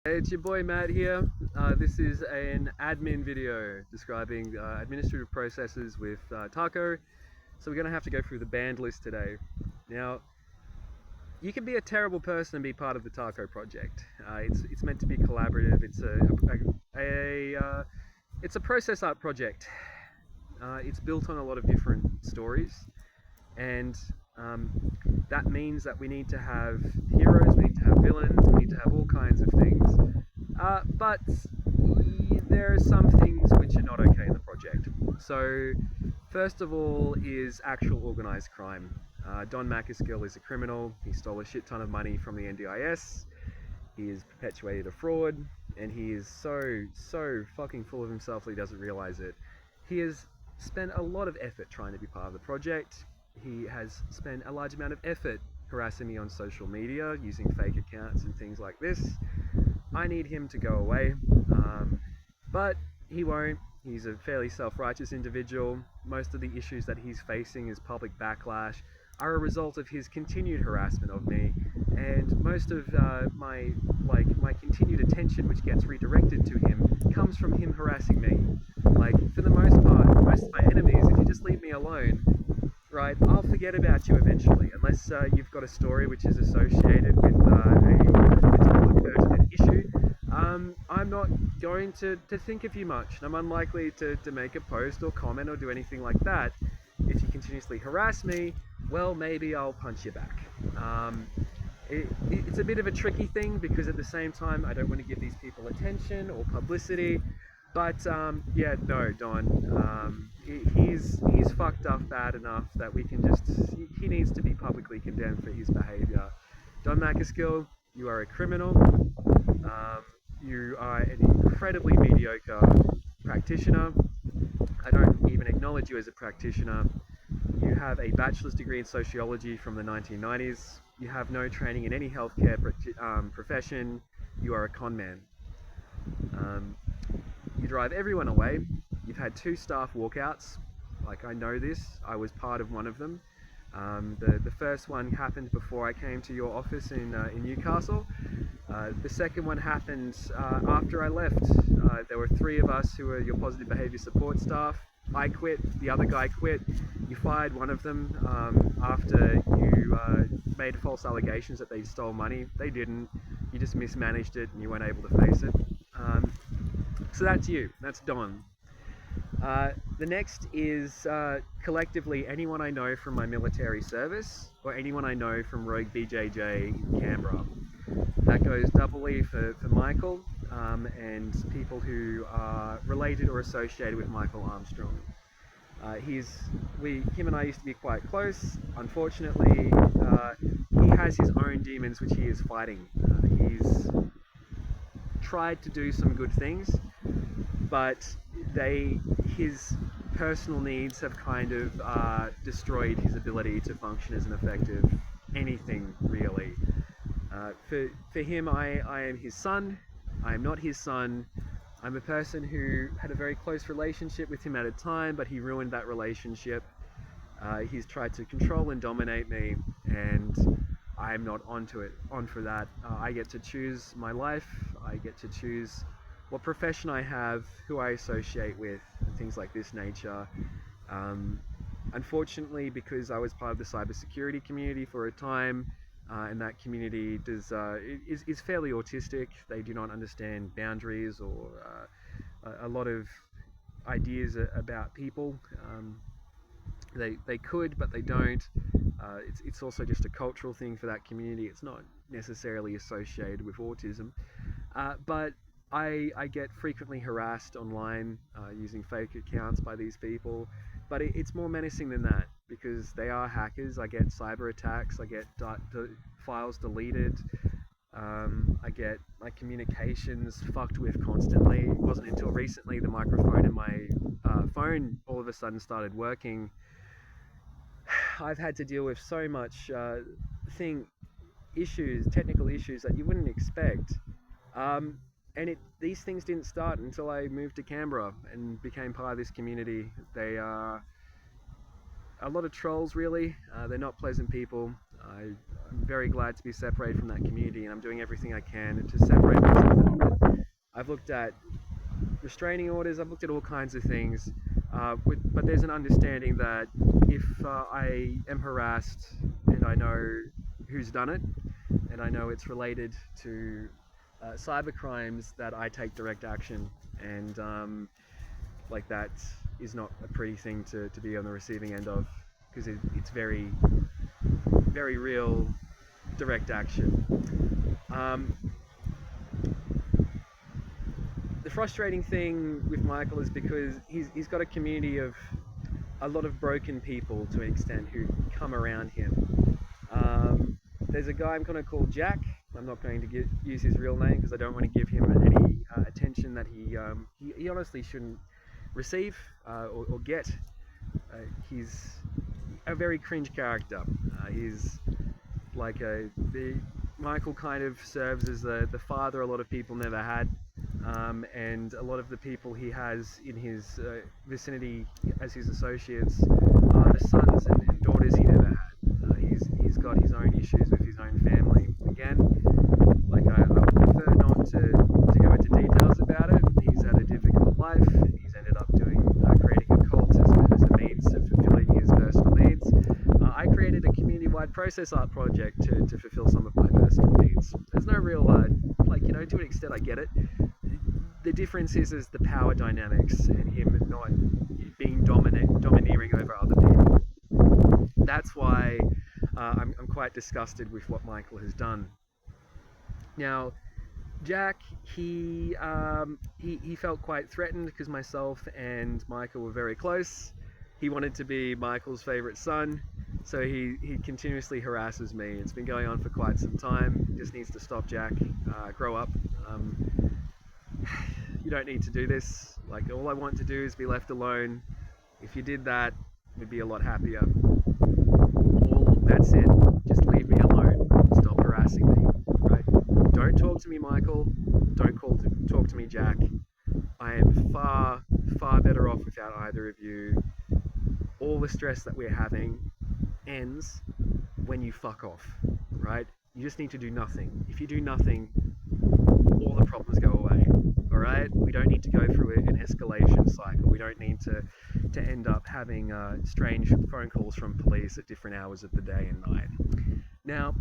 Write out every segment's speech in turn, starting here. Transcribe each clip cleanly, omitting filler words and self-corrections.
Hey, it's your boy Matt here. This is an admin video describing administrative processes with Taco. So we're going to have to go through the banned list today. Now, you can be a terrible person and be part of the Taco project. It's meant to be collaborative. It's a process art project. It's built on a lot of different stories, and um, that means that we need to have heroes, we need to have villains, we need to have all kinds of things. But there are some things which are not okay in the project. So, first of all, is actual organized crime. Don Macaskill is a criminal. He stole a shit ton of money from the NDIS. He has perpetuated a fraud, and he is so fucking full of himself that he doesn't realize it. He has spent a lot of effort trying to be part of the project. He has spent a large amount of effort harassing me on social media using fake accounts and things like this. I need him to go away, but he won't. He's a fairly self-righteous individual. Most of the issues that he's facing as public backlash are a result of his continued harassment of me, and most of my continued attention, which gets redirected to him, comes from him harassing me. Like, for the most part, most of my enemies, if you just leave me alone, right, I'll forget about you eventually, unless you've got a story which is associated with a pertinent issue. I'm not going to think of you much, and I'm unlikely to make a post or comment or do anything like that. If you continuously harass me, well, maybe I'll punch you back. It's a bit of a tricky thing because at the same time, I don't want to give these people attention or publicity. But yeah, no, Don. He's fucked up bad enough that we can just. He needs to be publicly condemned for his behaviour. Don Macaskill, you are a criminal. You are an incredibly mediocre practitioner. I don't even acknowledge you as a practitioner. You have a bachelor's degree in sociology from the 1990s. You have no training in any healthcare profession. You are a con man. You drive everyone away. You've had 2 staff walkouts. Like, I know this. I was part of one of them. The first one happened before I came to your office in Newcastle. The second one happened after I left. There were 3 of us who were your positive behaviour support staff. I quit, the other guy quit. You fired one of them after you made false allegations that they stole money. They didn't. You just mismanaged it and you weren't able to face it. So that's you. That's Don. The next is collectively anyone I know from my military service or anyone I know from Rogue BJJ in Canberra. That goes doubly for Michael and people who are related or associated with Michael Armstrong. Him and I used to be quite close. Unfortunately, he has his own demons which he is fighting. He's tried to do some good things, but his personal needs have kind of destroyed his ability to function as an effective anything, really. For him, I am his son. I am not his son. I'm a person who had a very close relationship with him at a time, but he ruined that relationship. He's tried to control and dominate me, and I'm not on for that. I get to choose my life. I get to choose what profession I have, who I associate with, and things like this nature. Unfortunately, because I was part of the cybersecurity community for a time, and that community is fairly autistic. They do not understand boundaries or a lot of ideas about people. They could, but they don't. It's also just a cultural thing for that community. It's not necessarily associated with autism. But I get frequently harassed online using fake accounts by these people. But it's more menacing than that because they are hackers. I get cyber attacks. I get files deleted. I get my communications fucked with constantly. It wasn't until recently the microphone in my phone all of a sudden started working. I've had to deal with so much technical issues that you wouldn't expect. And these things didn't start until I moved to Canberra and became part of this community. They are a lot of trolls, really. They're not pleasant people. I'm very glad to be separated from that community, and I'm doing everything I can to separate myself from it. I've looked at restraining orders, I've looked at all kinds of things, but there's an understanding that if I am harassed and I know who's done it, and I know it's related to cyber crimes, that I take direct action. And like that is not a pretty thing to be on the receiving end of, because it's very, very real direct action. The frustrating thing with Michael is because he's got a community of a lot of broken people to an extent who come around him. There's a guy I'm going to call Jack. I'm not going to use his real name because I don't want to give him any attention that he honestly shouldn't receive or get. He's a very cringe character. He's like Michael kind of serves as the father a lot of people never had. And a lot of the people he has in his vicinity as his associates are the sons and daughters he never had. He's got his own issues with his own family. Again, like I prefer not to go into details about it. He's had a difficult life. He's ended up creating a cult as a means of fulfilling his personal needs. I created a community-wide process art project to fulfill some of my personal needs. There's no real, to an extent I get it. The difference is the power dynamics and him not being domineering over other people. That's why I'm quite disgusted with what Michael has done. Now, Jack, he felt quite threatened because myself and Michael were very close. He wanted to be Michael's favorite son, so he continuously harasses me. It's been going on for quite some time. He just needs to stop, Jack. Grow up. You don't need to do this. Like, all I want to do is be left alone. If you did that, we'd be a lot happier. That's it. Just leave me alone. Stop harassing me. Right? Don't talk to me, Michael. Don't talk to me, Jack. I am far, far better off without either of you. All the stress that we're having ends when you fuck off. Right? You just need to do nothing. If you do nothing, all the problems go away. Alright? We don't need to go through an escalation cycle. We don't need to end up having strange phone calls from police at different hours of the day and night. Now,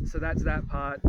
so that's that part.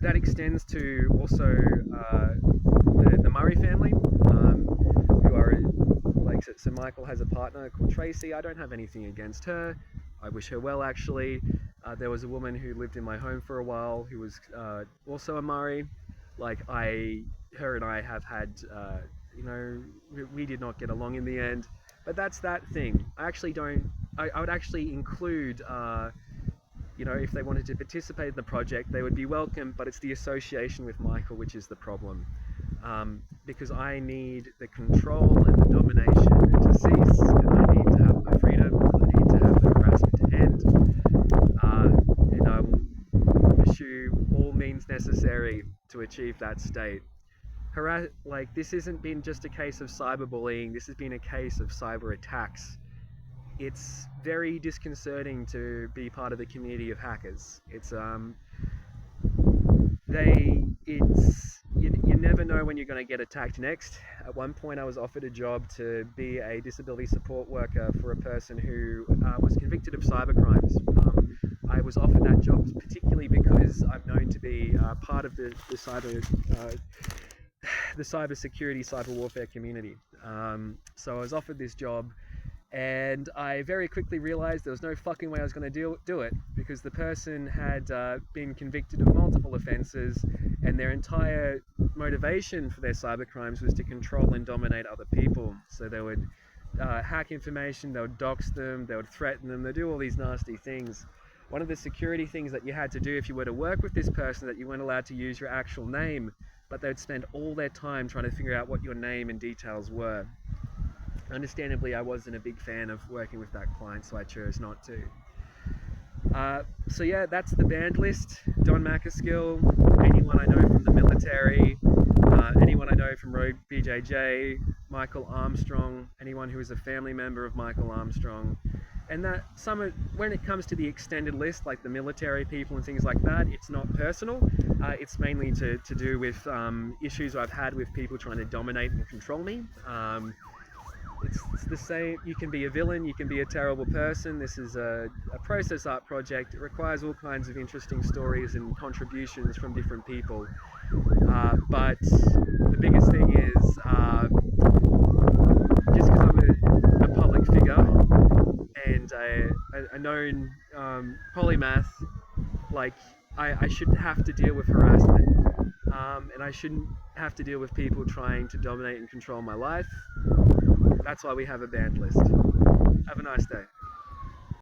That extends to also the Murray family, who are so Michael has a partner called Tracy. I don't have anything against her. I wish her well, actually. There was a woman who lived in my home for a while who was also a Murray. Her and I have had, we did not get along in the end. But that's that thing. I would actually include, if they wanted to participate in the project, they would be welcome, but it's the association with Michael which is the problem. Because I need the control and the domination to cease, and I need to have my freedom, and I need to have the harassment to end. And I will pursue all means necessary to achieve that state. This hasn't been just a case of cyberbullying, this has been a case of cyber attacks. It's very disconcerting to be part of the community of hackers. You never know when you're going to get attacked next. At one point I was offered a job to be a disability support worker for a person who was convicted of cybercrimes. I was offered that job particularly because I'm known to be part of the cyber security, cyber warfare community. So I was offered this job, and I very quickly realized there was no fucking way I was going to do it, because the person had been convicted of multiple offenses, and their entire motivation for their cybercrimes was to control and dominate other people. So they would hack information, they would dox them, they would threaten them, they'd do all these nasty things. One of the security things that you had to do if you were to work with this person, that you weren't allowed to use your actual name, but they'd spend all their time trying to figure out what your name and details were. Understandably, I wasn't a big fan of working with that client, so I chose not to. So yeah, that's the band list. Don Macaskill, anyone I know from the military, anyone I know from Rogue BJJ, Michael Armstrong, anyone who is a family member of Michael Armstrong, and that when it comes to the extended list, like the military people and things like that, it's not personal. It's mainly to do with issues I've had with people trying to dominate and control me. It's the same. You can be a villain, you can be a terrible person. This is a process art project. It requires all kinds of interesting stories and contributions from different people. But the biggest thing is just because I'm a public figure and a known polymath, like I shouldn't have to deal with harassment. And I shouldn't have to deal with people trying to dominate and control my life. That's why we have a banned list. Have a nice day.